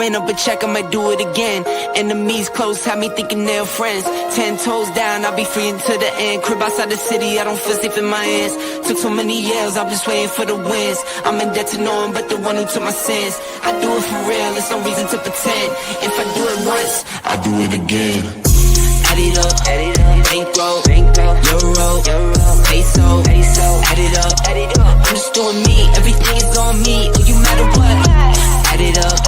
ran up a check, I might do it again. Enemies close, have me thinking they're friends. 10 toes down, I'll be free until the end. Crib outside the city, I don't feel safe in my hands. Took so many years, I'm just waiting for the wins. I'm in debt to no one but the one who took my sins. I do it for real, there's no reason to pretend. If I do it once, I do it again. Add it up, bankroll, euro, peso, add it up, I'm just doing me, everything is on me, oh you matter what. Add it up,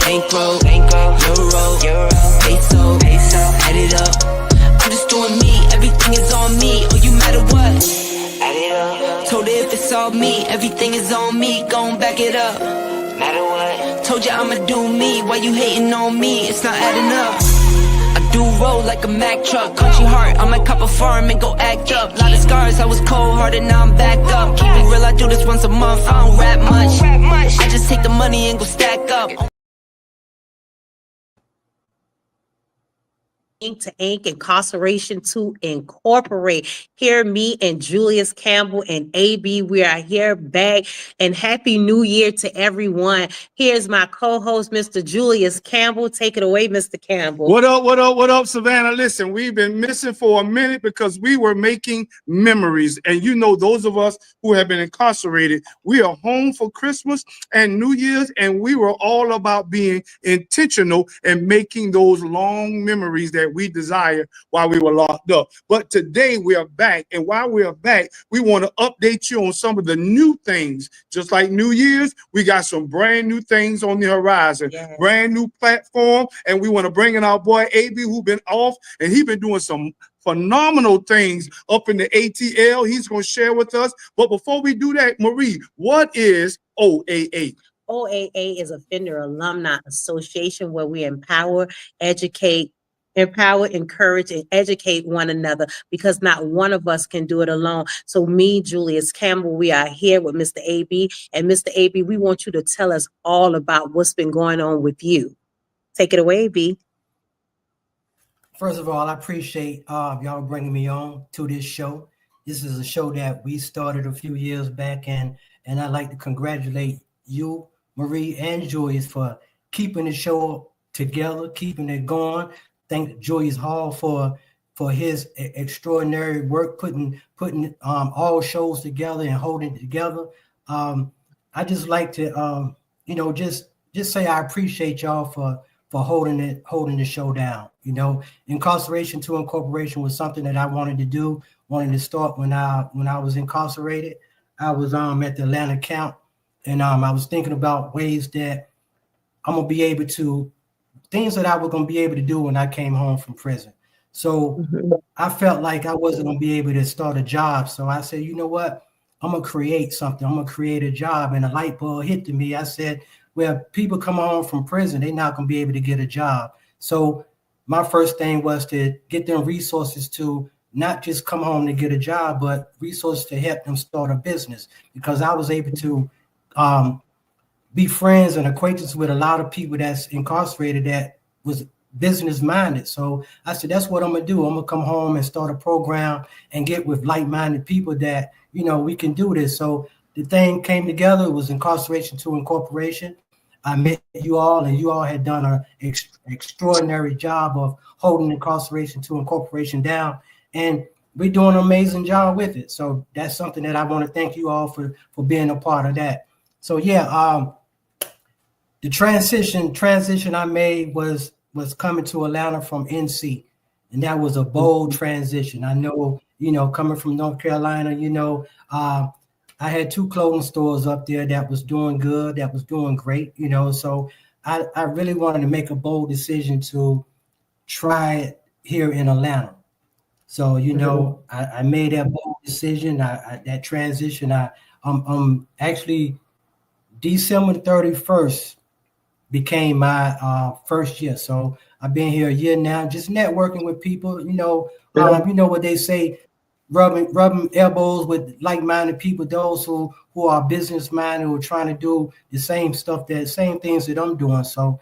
bankroll, euro, peso, add it up, I'm just doing me, everything is on me, oh you matter what. Add it up, told her if it's all me, everything is on me, gon' back it up. Matter what, told you I'ma do me, why you hating on me, it's not adding up. Do roll like a Mack truck, country heart, I might cop a farm and go act up. Lot of scars, I was cold hearted, now I'm backed up. Keep it real, I do this once a month, I don't rap much. I just take the money and go stack up. To Ink, Incarceration to Incorporate. Here, me and Julius Campbell and AB, we are here back, and Happy New Year to everyone. Here's my co-host, Mr. Julius Campbell. Take it away, Mr. Campbell. What up, Savannah? Listen, we've been missing for a minute because we were making memories. And you know, those of us who have been incarcerated, we are home for Christmas and New Year's, and we were all about being intentional and making those long memories that we desire while we were locked up. But today we are back, and while we are back, we want to update you on some of the new things. Just like New Year's, we got some brand new things on the horizon. Yes. Brand new platform, and we want to bring in our boy AB, who's been off, and he's been doing some phenomenal things up in the ATL. He's going to share with us. But before we do that, Marie, what is OAA? OAA is Offender Alumni Association, where we empower, encourage, and educate one another, because not one of us can do it alone. So me, Julius Campbell, we are here with Mr. AB. And Mr. AB, we want you to tell us all about what's been going on with you. Take it away, AB. First of all, I appreciate y'all bringing me on to this show. This is a show that we started a few years back, and I'd like to congratulate you, Marie, and Julius for keeping the show together, keeping it going. Thank Julius Hall for his extraordinary work, putting all shows together and holding it together. I just like to just say I appreciate y'all for holding the show down. You know, Incarceration to Incorporation was something that I wanted to start when I was incarcerated. I was at the Atlanta camp, and I was thinking about ways that I'm gonna be able to, things that I was gonna be able to do when I came home from prison. So I felt like I wasn't gonna be able to start a job. So I said, you know what? I'm gonna create something. I'm gonna create a job. And a light bulb hit to me. I said, well, people come home from prison, they're not gonna be able to get a job. So my first thing was to get them resources to not just come home to get a job, but resources to help them start a business. Because I was able to be friends and acquaintances with a lot of people that's incarcerated that was business minded. So I said, that's what I'm gonna do. I'm gonna come home and start a program and get with like-minded people that, you know, we can do this. So the thing came together. It was Incarceration to Incorporation. I met you all, and you all had done an extraordinary job of holding Incarceration to Incorporation down, and we're doing an amazing job with it. So that's something that I want to thank you all for being a part of that. So yeah, the transition I made was coming to Atlanta from NC, and that was a bold transition. I know, you know, coming from North Carolina, you know, I had 2 clothing stores up there that was doing good, that was doing great, you know. So I really wanted to make a bold decision to try it here in Atlanta. So, you know, I made that bold decision, that transition. I'm actually, December 31st became my first year. So I've been here a year now, just networking with people, you know. You know what they say, rubbing elbows with like-minded people, those who are business-minded, who are trying to do the same things that I'm doing. So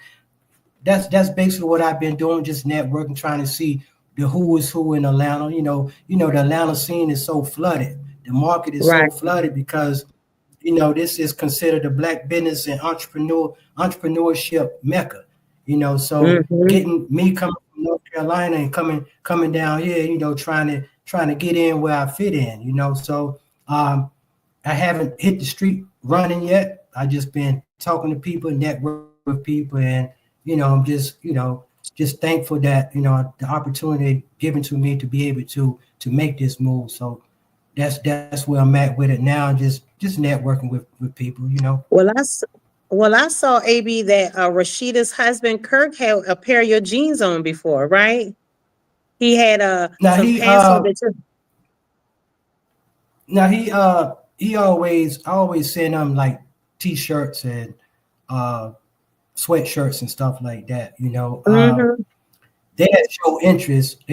that's basically what I've been doing, just networking, trying to see the who is who in Atlanta. You know, the Atlanta scene is so flooded. The market is so flooded because, you know, this is considered a Black business and entrepreneurship mecca. you know. So getting me coming from North Carolina and coming down here, you know, trying to get in where I fit in, you know. So I haven't hit the street running yet. I just been talking to people, networking with people, and you know, I'm just, you know, just thankful that, you know, the opportunity given to me to be able to make this move. So that's where I'm at with it now, just networking with people, you know. Well, I saw AB that Rashida's husband Kirk had a pair of your jeans on before, right? He had Now some he pants on that now he always, I always send him like t-shirts and sweatshirts and stuff like that, you know. They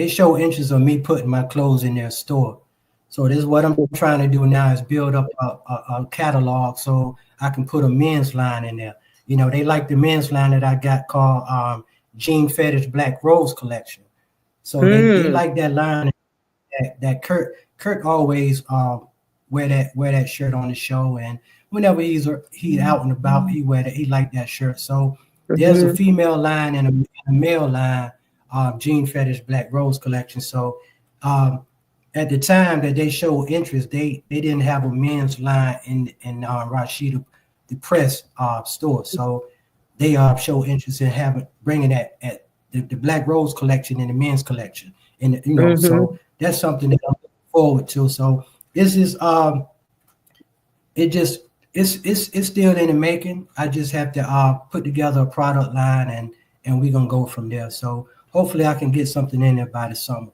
show interest of me putting my clothes in their store. So this is what I'm trying to do now, is build up a catalog so I can put a men's line in there. You know, they like the men's line that I got called Jean Fetish Black Rose Collection. So they like that line that Kirk always wear that shirt on the show, and whenever he's out and about, he like that shirt. So there's a female line and a male line, Jean Fetish Black Rose Collection. So at the time that they showed interest, they didn't have a men's line in Rashida the press store. So they showed interest in bringing that at the Black Rose Collection and the men's collection, and you know, so that's something that I'm looking forward to. So this is it's still in the making. I just have to put together a product line, and we're gonna go from there. So hopefully I can get something in there by the summer.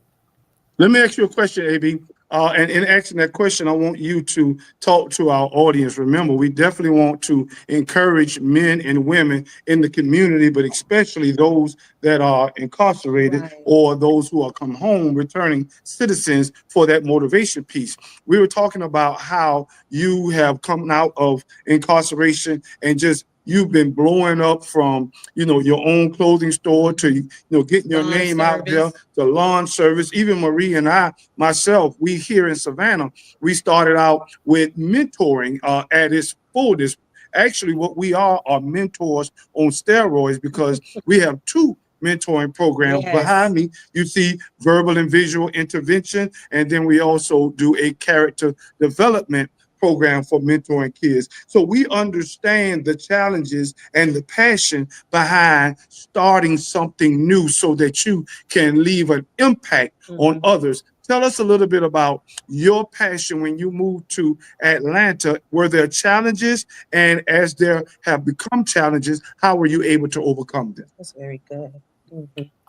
Let me ask you a question, AB. And in asking that question, I want you to talk to our audience. Remember, we definitely want to encourage men and women in the community, but especially those that are incarcerated or those who are come home, returning citizens, for that motivation piece. We were talking about how you have come out of incarceration and just you've been blowing up from, you know, your own clothing store to, you know, getting your name out there, to lawn service. Even Marie and myself, we here in Savannah, we started out with mentoring at its fullest. Actually, what we are mentors on steroids, because we have two mentoring programs. Behind me, you see verbal and visual intervention, and then we also do a character development program for mentoring kids. So we understand the challenges and the passion behind starting something new so that you can leave an impact on others. Tell us a little bit about your passion when you moved to Atlanta. Were there challenges? And as there have become challenges, how were you able to overcome them? That's very good.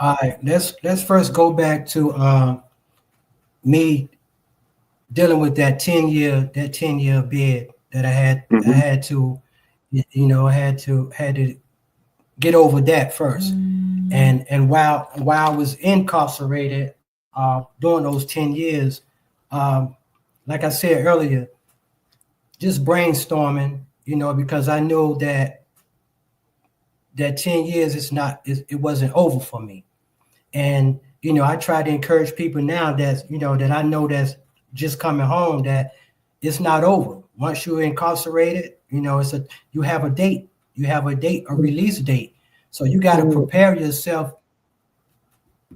All right, let's first go back to me dealing with that 10-year bid that I had. I had to, you know, I had to get over that first. And while I was incarcerated during those 10 years, like I said earlier, just brainstorming, you know, because I know that 10 years it wasn't over for me. And, you know, I try to encourage people now that, you know, that I know that's just coming home, that it's not over. Once you're incarcerated, you know, you have a date, a release date. So you got to prepare yourself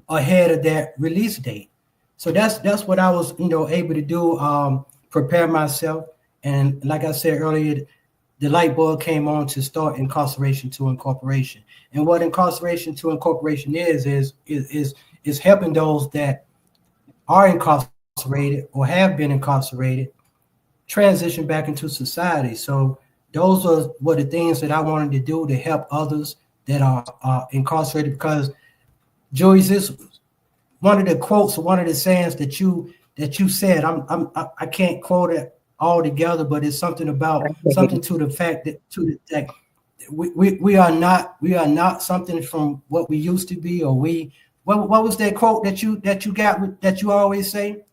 ahead of that release date. So that's what I was, you know, able to do, prepare myself. And like I said earlier, the light bulb came on to start Incarceration to Incorporation. And what Incarceration to Incorporation is helping those that are incarcerated or have been incarcerated transition back into society. So those were the things that I wanted to do to help others that are incarcerated. Because Joyce, this one of the quotes or one of the sayings that you said, I can't quote it all together, but it's something to the fact that we are not something from what we used to be, or we what was that quote that you got that you always say?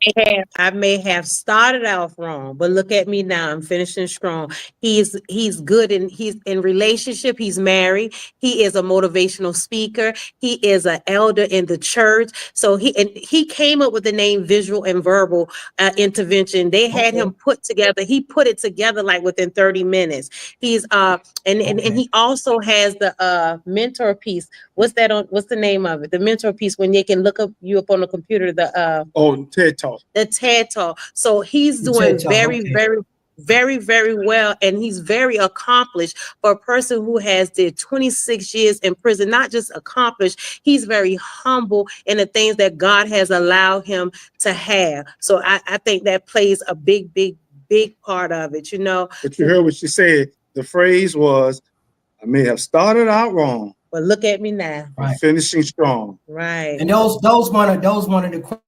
I may have started off wrong, but look at me now. I'm finishing strong. He's good and he's in relationship. He's married. He is a motivational speaker. He is an elder in the church. So he came up with the name Visual and Verbal Intervention. They had him put together. He put it together like within 30 minutes. He's and he also has the mentor piece. What's the name of it? The mentor piece when they can look you up on the computer. TED Talk. The TED Talk. So he's doing very well, and he's very accomplished for a person who has did 26 years in prison. Not just accomplished, he's very humble in the things that God has allowed him to have. So I think that plays a big part of it, you know. But you heard what she said. The phrase was, I may have started out wrong, but look at me now. Right. Finishing strong. Right. And those one of the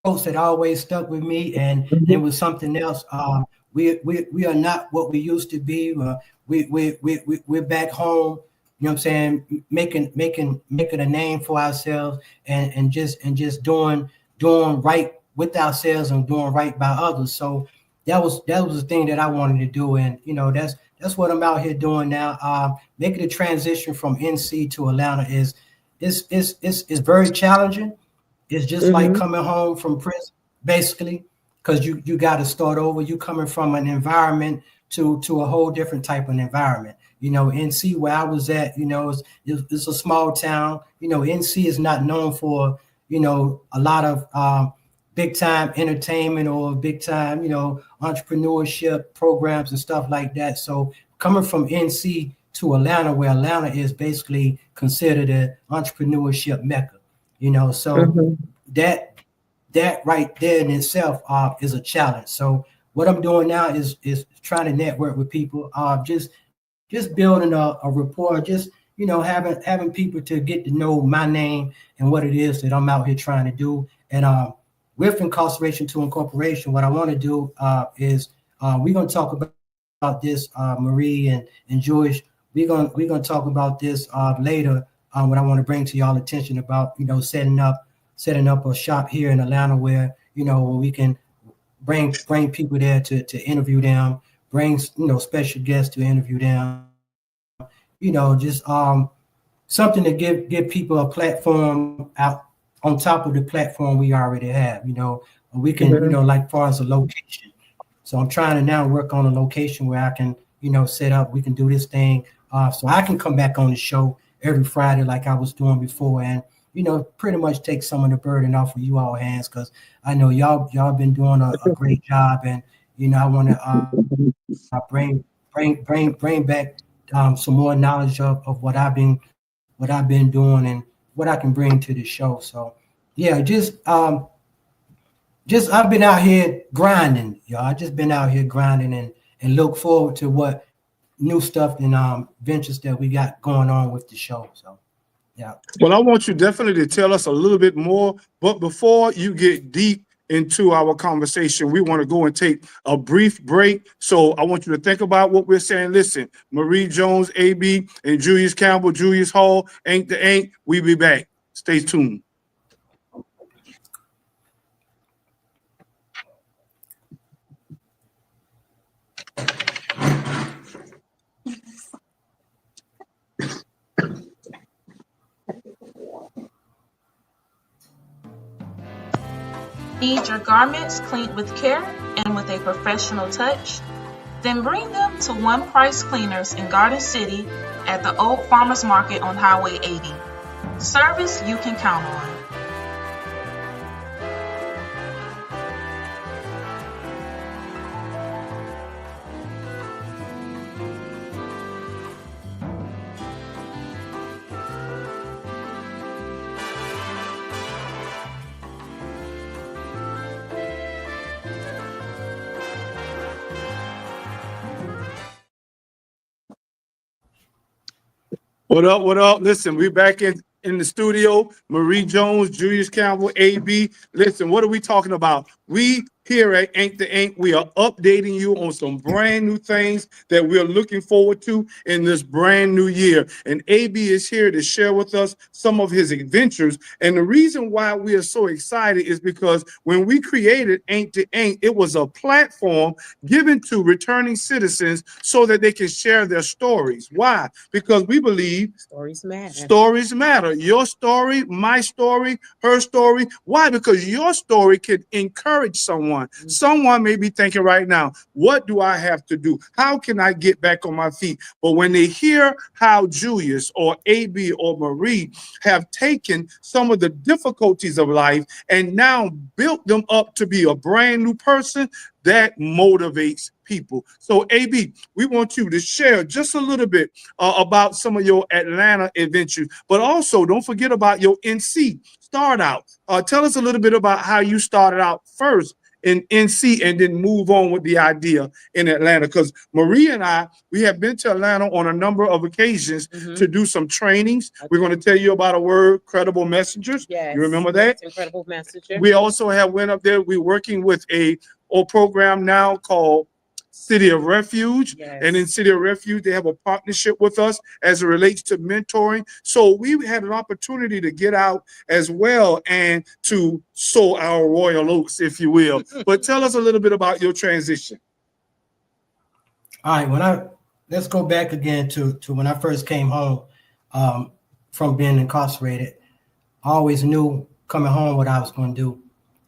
quotes that always stuck with me, and it was something else. We are not what we used to be. We're back home. You know what I'm saying? Making a name for ourselves, and just doing right with ourselves and doing right by others. So that was the thing that I wanted to do, and you know that's what I'm out here doing now. Making the transition from NC to Atlanta is very challenging. It's just like coming home from prison, basically, because you got to start over. You coming from an environment to a whole different type of environment. You know, NC where I was at, you know, it's a small town. You know, NC is not known for, you know, a lot of big time entertainment or big time, you know, entrepreneurship programs and stuff like that. So coming from NC to Atlanta, where Atlanta is basically considered an entrepreneurship mecca. You know, so that right there in itself is a challenge. So what I'm doing now is trying to network with people, just building a rapport, just, you know, having people to get to know my name and what it is that I'm out here trying to do. And with Incarceration to Incorporation, what I want to do is we're going to talk about this, Marie and George. We're going to talk about this later. What I want to bring to y'all attention about, you know, setting up a shop here in Atlanta where, you know, we can bring people there to interview them, bring, you know, special guests to interview them, you know, just something to give people a platform out on top of the platform we already have. You know, we can, you know, like far as a location. So I'm trying to now work on a location where I can, you know, set up, we can do this thing so I can come back on the show every Friday like I was doing before, and you know, pretty much take some of the burden off of you all hands, because I know y'all been doing a great job, and you know I want to bring back some more knowledge of what I've been doing and what I can bring to the show. So yeah, just I've been out here grinding, y'all. I just been out here grinding and look forward to what new stuff and ventures that we got going on with the show. So yeah. Well, I want you definitely to tell us a little bit more, but before you get deep into our conversation, we want to go and take a brief break. So I want you to think about what we're saying. Listen, Marie Jones, AB, and Julius Campbell, Julius Hall, Ain't the Ain't. We'll be back. Stay tuned. Need your garments cleaned with care and with a professional touch? Then bring them to One Price Cleaners in Garden City at the Old Farmers Market on Highway 80. Service you can count on. What up, what up? Listen, we're back in the studio. Marie Jones, Julius Campbell, AB. Listen, what are we talking about? We here at Ain't the Ain't, we are updating you on some brand new things that we're looking forward to in this brand new year. And AB is here to share with us some of his adventures. And the reason why we are so excited is because when we created Ain't the Ain't, it was a platform given to returning citizens so that they can share their stories. Why? Because we believe Stories matter. stories matter. Your story, my story, her story. Why? Because your story can encourage someone. Someone may be thinking right now, what do I have to do? How can I get back on my feet? But when they hear how Julius or AB or Marie have taken some of the difficulties of life and now built them up to be a brand new person, that motivates people. So AB, we want you to share just a little bit about some of your Atlanta adventures, but also don't forget about your NC start out. Tell us a little bit about how you started out first in NC and then move on with the idea in Atlanta. Because Marie and I, we have been to Atlanta on a number of occasions to do some trainings. We're going to tell you about a word, Credible Messengers. Yes. You remember that? Incredible Messenger. We also have went up there. We're working with a program now called City of Refuge. Yes. And in City of Refuge, they have a partnership with us as it relates to mentoring. So we had an opportunity to get out as well and to sow our royal oats, if you will. But tell us a little bit about your transition. All right, let's go back again to when I first came home from being incarcerated. I always knew coming home what I was going to do.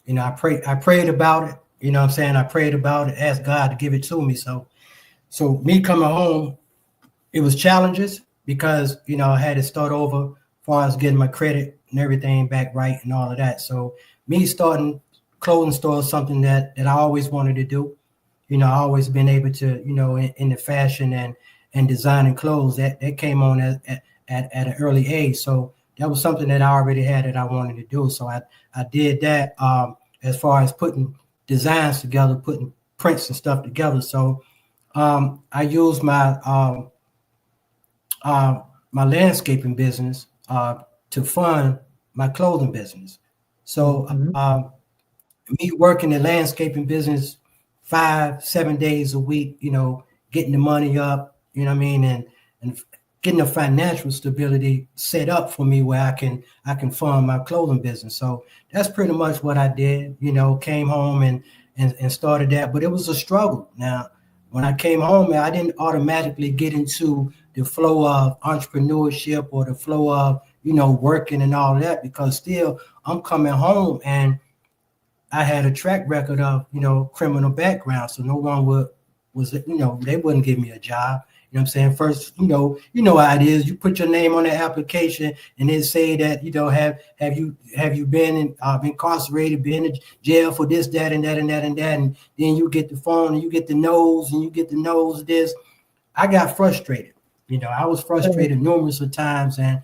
You know, I prayed about it. You know what I'm saying? I prayed about it, asked God to give it to me. So me coming home, it was challenges because, you know, I had to start over as far as getting my credit and everything back right and all of that. So me starting clothing store is something that I always wanted to do. You know, I always been able to, you know, in the fashion and designing clothes that came on at an early age. So that was something that I already had that I wanted to do. So I did that as far as putting designs together, putting prints and stuff together. So I used my my landscaping business to fund my clothing business. So me working the landscaping business 5-7 days a week, you know, getting the money up, you know what I mean, and getting the financial stability set up for me where I can fund my clothing business. So that's pretty much what I did, you know, came home and started that, but it was a struggle. Now, when I came home, I didn't automatically get into the flow of entrepreneurship or the flow of, you know, working and all that, because still I'm coming home and I had a track record of, you know, criminal background. So no one they wouldn't give me a job. You know what I'm saying? First, you know how it is. You put your name on the application and then say that, you know, have you been incarcerated, been in jail for this, that, and that, and that, and that. And then you get the phone and you get the nose and you get the nose this. I got frustrated. You know, I was frustrated numerous of times. And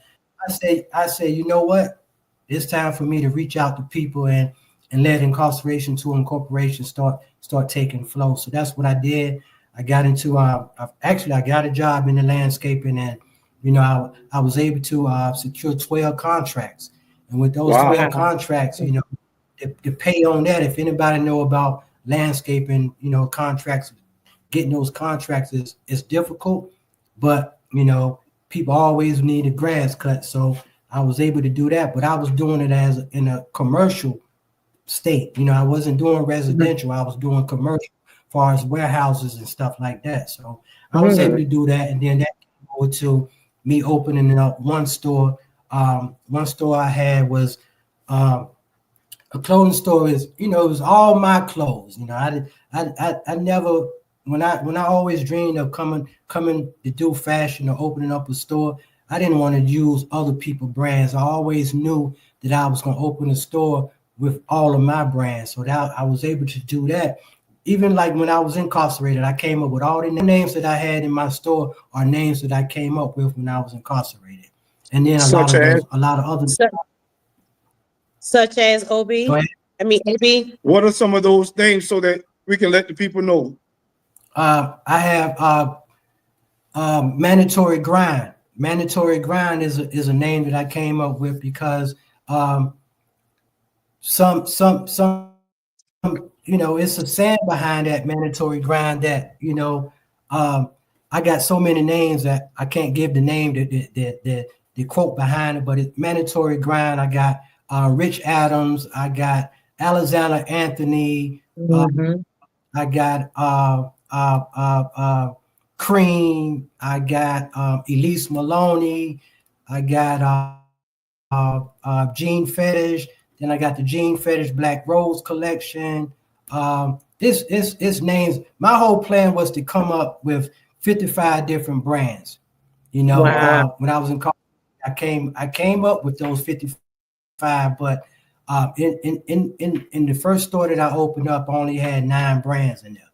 I say, you know what? It's time for me to reach out to people and let incarceration to incorporation start taking flow. So that's what I did. I got into I got a job in the landscaping, and you know I was able to secure 12 contracts, and with those 12 contracts, you know, the pay on that, if anybody know about landscaping, you know, contracts, getting those contracts is difficult, but you know, people always need a grass cut, so I was able to do that, but I was doing it as in a commercial state. You know, I wasn't doing residential, I was doing commercial, as far as warehouses and stuff like that. So I was able to do that. And then that came over to me opening up one store. One store I had was a clothing store. Is, you know, it was all my clothes. You know, I never, when I always dreamed of coming to do fashion or opening up a store, I didn't want to use other people's brands. I always knew that I was going to open a store with all of my brands. So that I was able to do that. Even like when I was incarcerated, I came up with all the names that I had in my store are names that I came up with when I was incarcerated. And then a lot of other such as OB. AB. What are some of those names so that we can let the people know? I have Mandatory Grind. Mandatory Grind is a name that I came up with because some it's a saying behind that mandatory grind that, I got so many names that I can't give the name, the quote behind it, but it's mandatory grind. I got Rich Adams. I got Alexander Anthony. Mhm. I got Cream. I got Elise Maloney. I got Gene Fetish. Then I got the Gene Fetish Black Rose collection. This names. My whole plan was to come up with 55 different brands. Wow. When I was in college, I came up with those 55, but in the first store that I opened up, I only had 9 brands in there.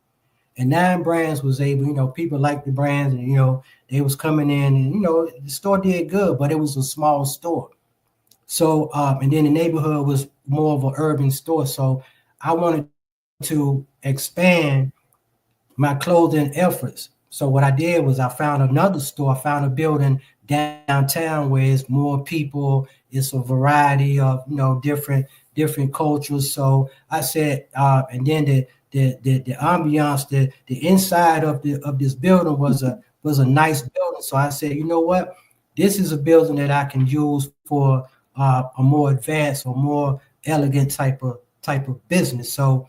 And 9 brands was able, people liked the brands, and they was coming in, and the store did good, but it was a small store. So and then the neighborhood was more of an urban store. So I wanted to expand my clothing efforts. So what I did was I found another store. I found a building downtown where it's more people. It's a variety of different cultures. So I said, and then the ambiance, the inside of this building was a nice building. So I said, you know what, this is a building that I can use for a more advanced or more elegant type of business. So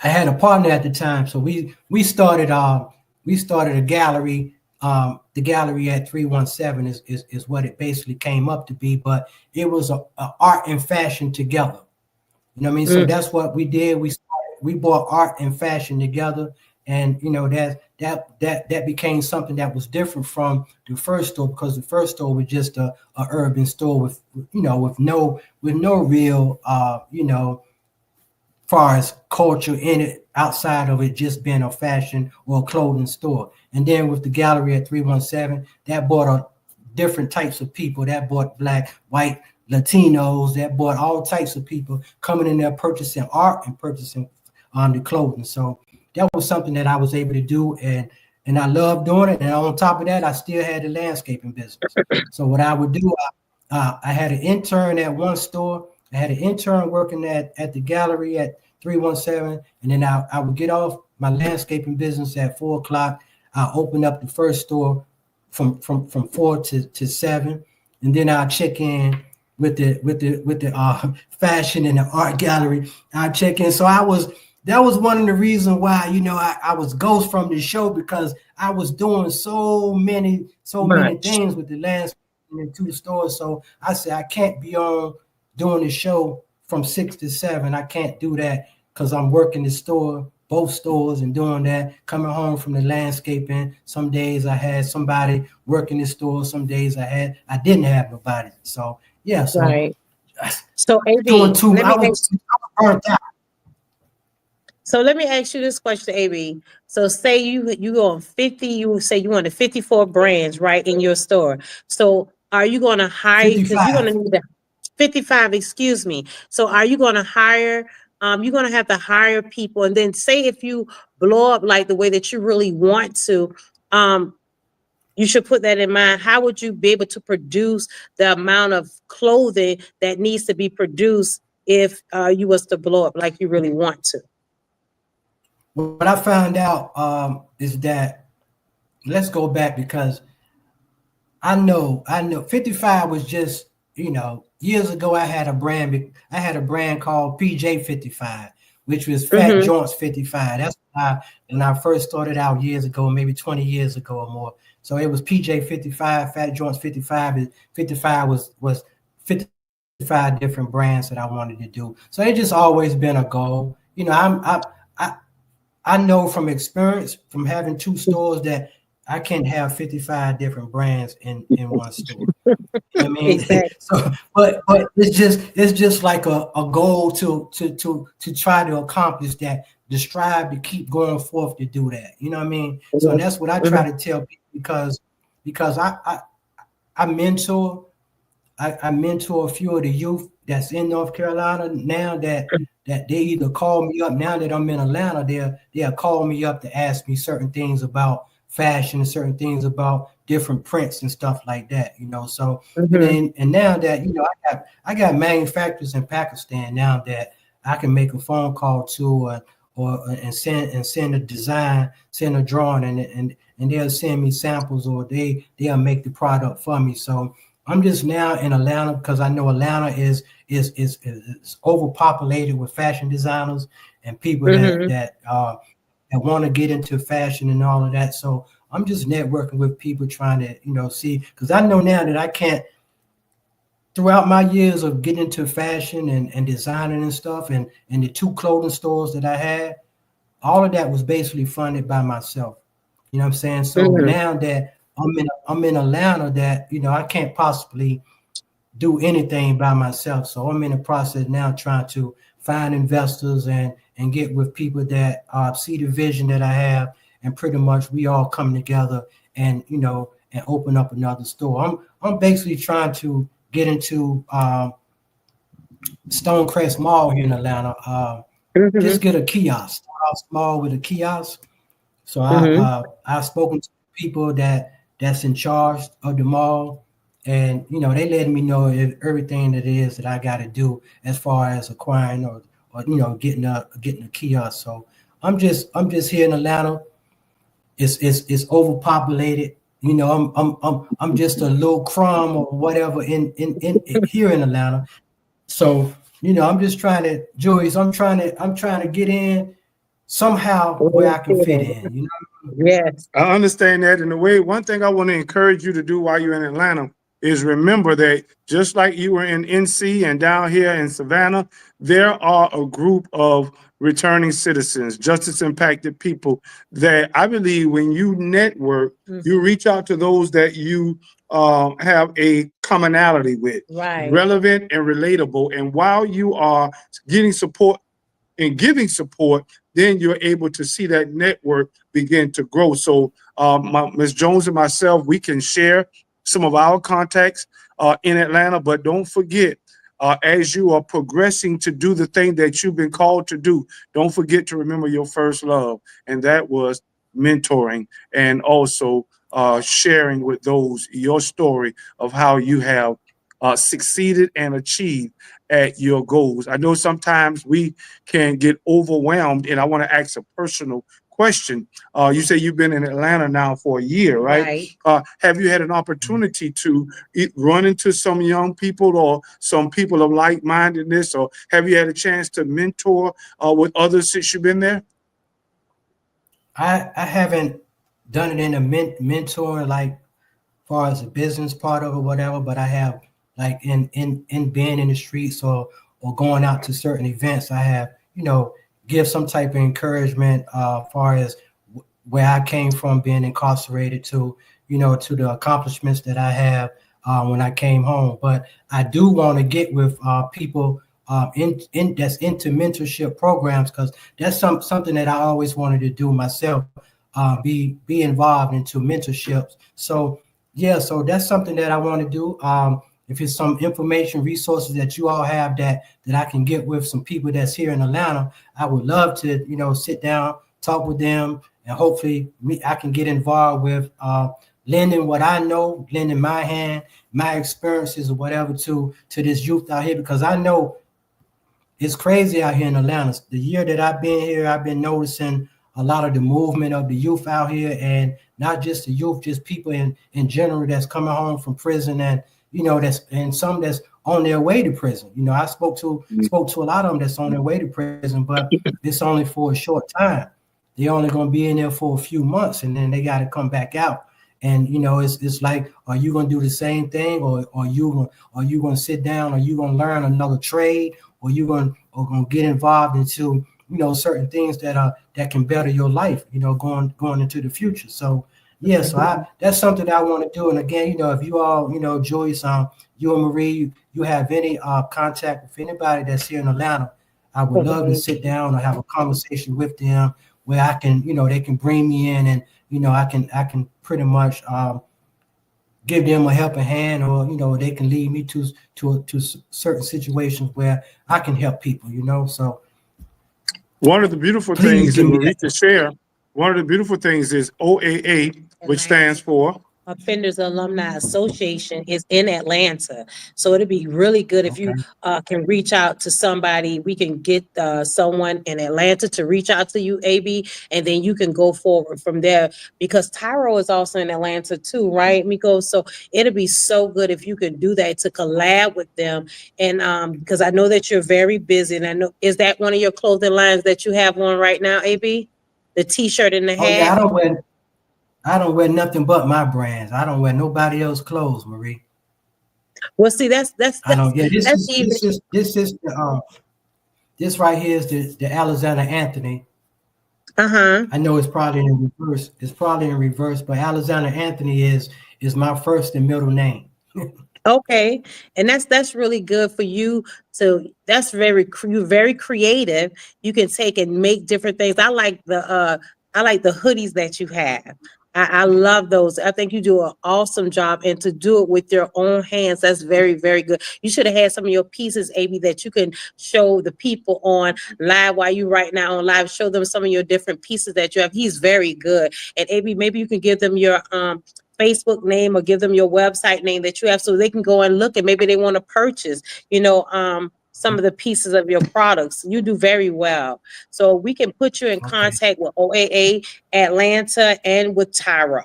I had a partner at the time, so we started a gallery. The gallery at 317 is what it basically came up to be, but it was a art and fashion together. You know what I mean? So that's what we did. We brought art and fashion together, and that became something that was different from the first store, because the first store was just a urban store with no real far as culture in it, outside of it just being a fashion or a clothing store. And then with the gallery at 317, that brought different types of people. That brought Black, white, Latinos. That brought all types of people coming in there purchasing art and purchasing the clothing. So that was something that I was able to do, and I loved doing it. And on top of that, I still had the landscaping business. So what I would do, I had an intern at one store. I had an intern working at the gallery at 317, and then I would get off my landscaping business at 4 o'clock. I opened up the first store from 4 to 7, and then I'll check in with the fashion and the art gallery. I'll check in. So that was one of the reasons why I was ghost from the show, because I was doing so many things with the landscaping and 2 stores. So I said I can't be on doing the show from 6 to 7. I can't do that because I'm working the store, both stores, and doing that, coming home from the landscaping. Some days I had somebody working the store, some days I didn't have nobody. So yeah, so Right. So AB, doing 2, I was burnt out. So let me ask you this question, AB. So say you go on 50, you say you wanted 54 brands, right, in your store. So are you going to hire, because you're going to need that 55, excuse me. So are you going to hire, you're going to have to hire people, and then say if you blow up like the way that you really want to, you should put that in mind. How would you be able to produce the amount of clothing that needs to be produced if you was to blow up like you really want to? What I found out is that, let's go back, because I know 55 was just, years ago I had a brand called PJ 55, which was Fat Joints 55. That's when I first started out years ago, maybe 20 years ago or more. So it was PJ 55, Fat Joints 55. 55 was 55 different brands that I wanted to do. So it just always been a goal. I know from experience, from having 2 stores, that I can't have 55 different brands in one store. I mean, Exactly. so, but it's just like a goal to try to accomplish that, to strive to keep going forth to do that. You know what I mean? So that's what I try to tell people, because I mentor a few of the youth that's in North Carolina now, that they either call me up, now that I'm in Atlanta, they'll call me up to ask me certain things about fashion and certain things about different prints and stuff like that, So and now that I got manufacturers in Pakistan now that I can make a phone call to and send a design, send a drawing, and they'll send me samples, or they'll make the product for me. So I'm just now in Atlanta because I know Atlanta is overpopulated with fashion designers and people that want to get into fashion and all of that. So I'm just networking with people trying to, see, because I know now that I can't, throughout my years of getting into fashion and designing and stuff, and the 2 clothing stores that I had, all of that was basically funded by myself. You know what I'm saying? So now that I'm in Atlanta, that, I can't possibly do anything by myself. So I'm in the process now trying to find investors and get with people that see the vision that I have, and pretty much we all come together and, and open up another store. I'm basically trying to get into Stonecrest Mall here in Atlanta. Just get a kiosk, start off small with a kiosk. So I've spoken to people that's in charge of the mall, and they letting me know everything that it is that I got to do as far as acquiring or getting a kiosk. So I'm just here in Atlanta. It's overpopulated. I'm just a little crumb or whatever in here in Atlanta. So I'm just trying to, Julius, I'm trying to get in somehow where I can fit in. Yes, I understand that. And one thing I want to encourage you to do while you're in Atlanta is remember that just like you were in NC and down here in Savannah, there are a group of returning citizens, justice impacted people that I believe when you network, you reach out to those that you have a commonality with, right, relevant and relatable. And while you are getting support and giving support, then you're able to see that network begin to grow. So Ms. Jones and myself, we can share some of our contacts in Atlanta, but don't forget, as you are progressing to do the thing that you've been called to do, don't forget to remember your first love, and that was mentoring and also sharing with those your story of how you have succeeded and achieved at your goals. I know sometimes we can get overwhelmed, and I want to ask a personal question. You say you've been in Atlanta now for a year, right? Have you had an opportunity to run into some young people or some people of like-mindedness, or have you had a chance to mentor with others since you've been there? I haven't done it in a mentor, like far as a business part of it, whatever, but I have, like in being in the streets or going out to certain events, I have, give some type of encouragement far as where I came from, being incarcerated, to to the accomplishments that I have when I came home. But I do want to get with people in that's into mentorship programs, because that's something that I always wanted to do myself, be involved into mentorships. So yeah, so that's something that I want to do. If it's some information, resources that you all have that I can get with some people that's here in Atlanta, I would love to, sit down, talk with them, and hopefully I can get involved with lending what I know, lending my hand, my experiences or whatever to this youth out here, because I know it's crazy out here in Atlanta. The year that I've been here, I've been noticing a lot of the movement of the youth out here, and not just the youth, just people in general that's coming home from prison, and and some that's on their way to prison. I spoke to a lot of them that's on their way to prison, but it's only for a short time. They're only going to be in there for a few months, and then they got to come back out. And it's like, are you going to do the same thing, or are you going to sit down, or you going to learn another trade, or you going to get involved into certain things that can better your life, going into the future. So yeah, so that's something that I want to do. And again, if you all, Joyce, you and Marie, you have any contact with anybody that's here in Atlanta, I would love to sit down or have a conversation with them where I can, they can bring me in, and I can pretty much give them a helping hand, or they can lead me to certain situations where I can help people. So one of the beautiful things that Marie can share. One of the beautiful things is OAA, which stands for Offenders Alumni Association is in Atlanta. So it'd be really good if you can reach out to somebody. We can get someone in Atlanta to reach out to you, AB, and then you can go forward from there, because Tyro is also in Atlanta too, right, Miko? So it'd be so good if you could do that, to collab with them. And because I know that you're very busy, and I know, is that one of your clothing lines that you have on right now, AB? The t-shirt and the hat? Oh, yeah, I don't wear nothing but my brands. I don't wear nobody else's clothes, Marie. Well, see, that's I don't get this right here is the Alexander Anthony. I know it's probably in reverse. It's probably in reverse, but Alexander Anthony is my first and middle name. Okay, and that's really good for you. So that's very creative. You can take and make different things. I like the hoodies that you have. I love those. I think you do an awesome job, and to do it with your own hands, that's very, very good. You should have had some of your pieces, AB, that you can show the people on live while you right now on live. Show them some of your different pieces that you have. He's very good. And AB, maybe you can give them your Facebook name, or give them your website name that you have, so they can go and look, and maybe they want to purchase, some of the pieces of your products. You do very well. So we can put you in contact with OAA Atlanta and with Tyro.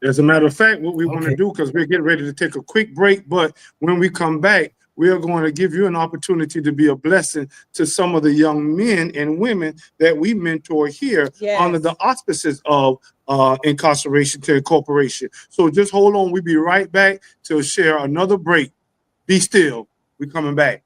As a matter of fact, what we want to do, because we're getting ready to take a quick break, but when we come back, we are going to give you an opportunity to be a blessing to some of the young men and women that we mentor here under the auspices of Incarceration to Incorporation. So just hold on. We'll be right back to share another break. Be still. We're coming back.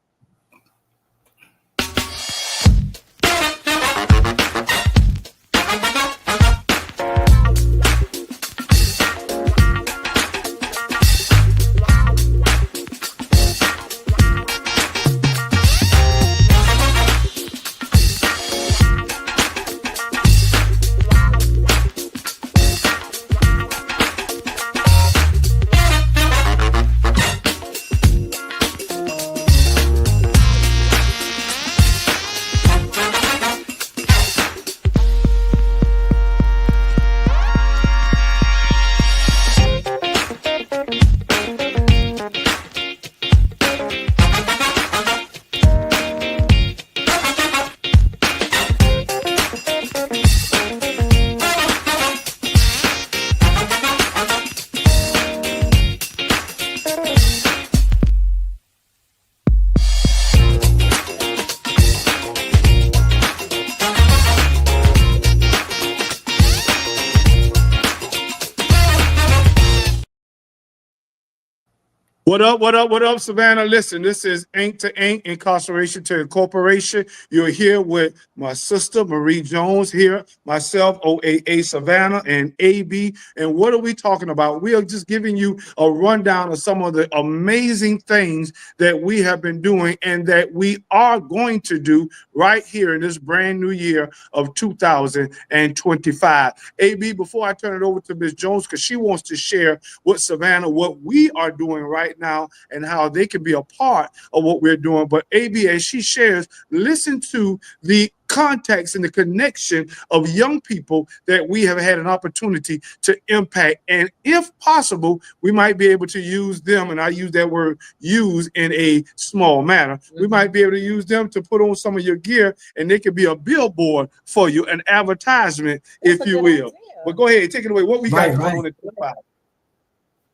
What up, Savannah? Listen, this is Ink to Ink, Incarceration to Incorporation. You're here with my sister, Marie Jones, here, myself, OAA Savannah, and AB. And what are we talking about? We are just giving you a rundown of some of the amazing things that we have been doing and that we are going to do right here in this brand new year of 2025. AB, before I turn it over to Ms. Jones, because she wants to share with Savannah what we are doing right now and how they can be a part of what we're doing. But AB, as she shares, listen to the context and the connection of young people that we have had an opportunity to impact. And if possible, we might be able to use them, and I use that word use in a small manner. We might be able to use them to put on some of your gear, and they could be a billboard for you, an advertisement, if you will. But go ahead, take it away. What we got going on at 25?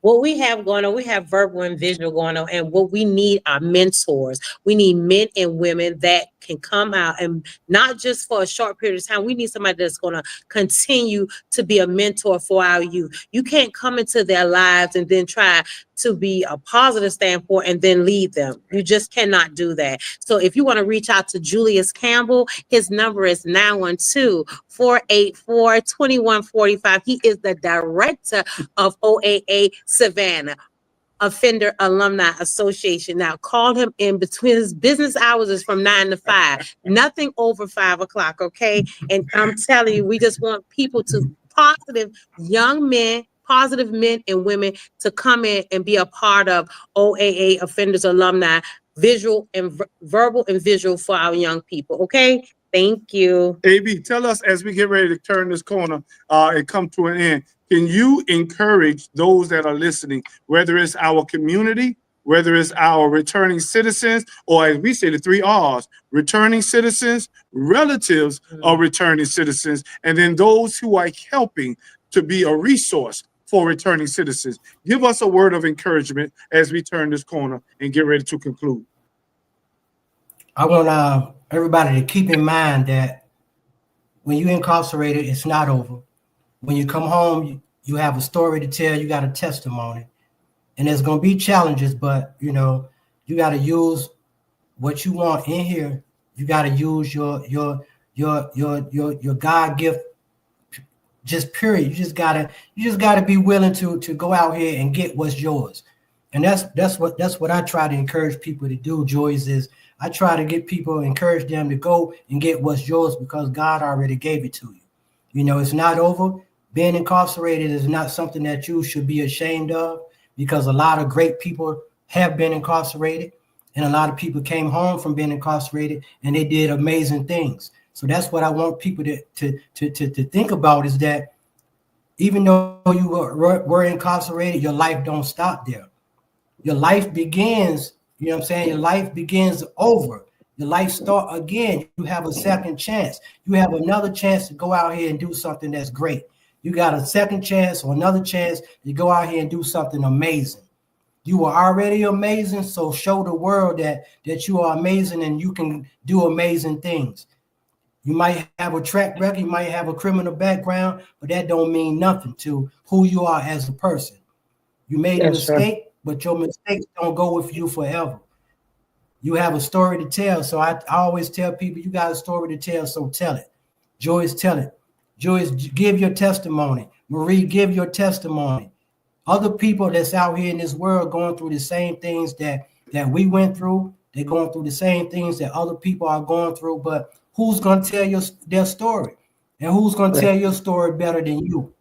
What we have going on, we have verbal and visual going on, and what we need are mentors. We need men and women that can come out, and not just for a short period of time. We need somebody that's going to continue to be a mentor for our youth. You can't come into their lives and then try to be a positive standpoint and then lead them. You just cannot do that. So if you want to reach out to Julius Campbell, his number is 912-484-2145. He is the director of OAA Savannah, Offender Alumni Association. Now call him in between. His business hours is from 9 to 5, nothing over 5 o'clock. Okay. And I'm telling you, we just want people to positive men and women to come in and be a part of OAA Offenders Alumni, visual and verbal and visual for our young people. Okay. Thank you. AB, tell us as we get ready to turn this corner and come to an end, can you encourage those that are listening, whether it's our community, whether it's our returning citizens, or as we say, the 3 R's, returning citizens, relatives of returning citizens, and then those who are helping to be a resource for returning citizens. Give us a word of encouragement as we turn this corner and get ready to conclude. I want everybody to keep in mind that when you're incarcerated, it's not over. When you come home, you have a story to tell, you got a testimony. And there's going to be challenges, but you got to use what you want in here. You got to use your God gift, just period. You just gotta be willing to go out here and get what's yours. And that's what I try to encourage people to do, Joyce, is I try to get people, encourage them to go and get what's yours because God already gave it to you. It's not over. Being incarcerated is not something that you should be ashamed of, because a lot of great people have been incarcerated, and a lot of people came home from being incarcerated and they did amazing things. So that's what I want people to think about, is that even though you were incarcerated, your life don't stop there. Your life begins, Your life begins over. Your life start again. You have a second chance. You have another chance to go out here and do something that's great. You got a second chance or another chance to go out here and do something amazing. You were already amazing, so show the world that you are amazing and you can do amazing things. You might have a track record, you might have a criminal background, but that don't mean nothing to who you are as a person. You made a mistake, but your mistakes don't go with you forever. You have a story to tell, so I always tell people, you got a story to tell, so tell it. Joyce, tell it. Joyce, give your testimony. Marie, give your testimony. Other people that's out here in this world going through the same things that we went through, they're going through the same things that other people are going through, but who's going to tell their story? And who's going to tell your story better than you?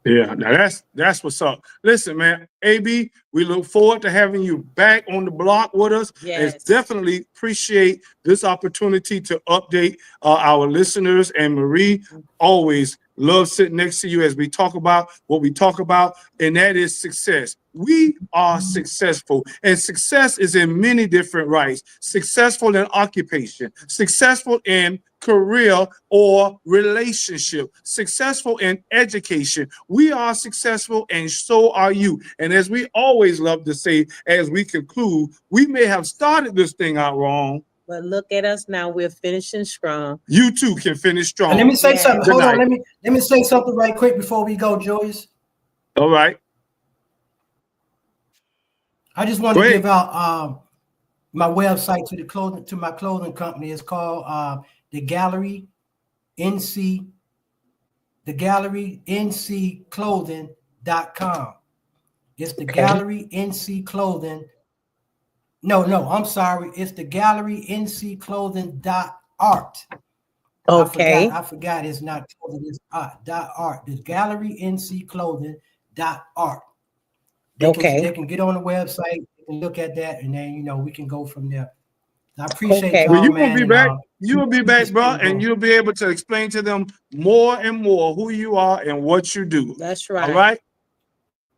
Yeah, now that's what's up. Listen, man, AB, we look forward to having you back on the block with us. Yes. And definitely appreciate this opportunity to update our listeners. And Marie, always love sitting next to you as we talk about what we talk about, and that is success. We are successful, and success is in many different rights. Successful in occupation, successful in career or relationship, successful in education. We are successful, and so are you. And as we always love to say, as we conclude, we may have started this thing out wrong, but look at us now. We're finishing strong. You too can finish strong. And let me say something. Good Hold night. on. Let me say something right quick before we go, Joyce. All right. I just want to give out my website to my clothing company. It's called The Gallery NC Clothing.com. It's the Gallery NC Clothing. No, I'm sorry. It's the Gallery NC Clothing.art. Okay. I forgot it's not clothing, it's art. The Gallery NC Clothing.art. They can get on the website, they can look at that, and then we can go from there. I appreciate y'all, well, you man. will be back. You will be back, bro, and you'll be able to explain to them more and more who you are and what you do. That's right. All right.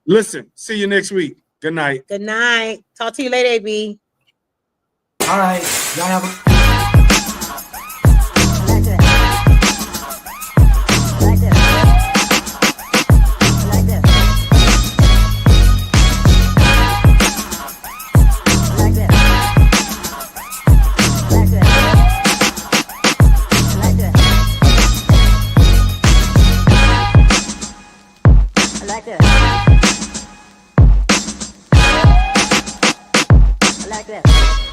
Listen, see you next week. Good night. Good night. Talk to you later, AB. All right. Y'all have a like that.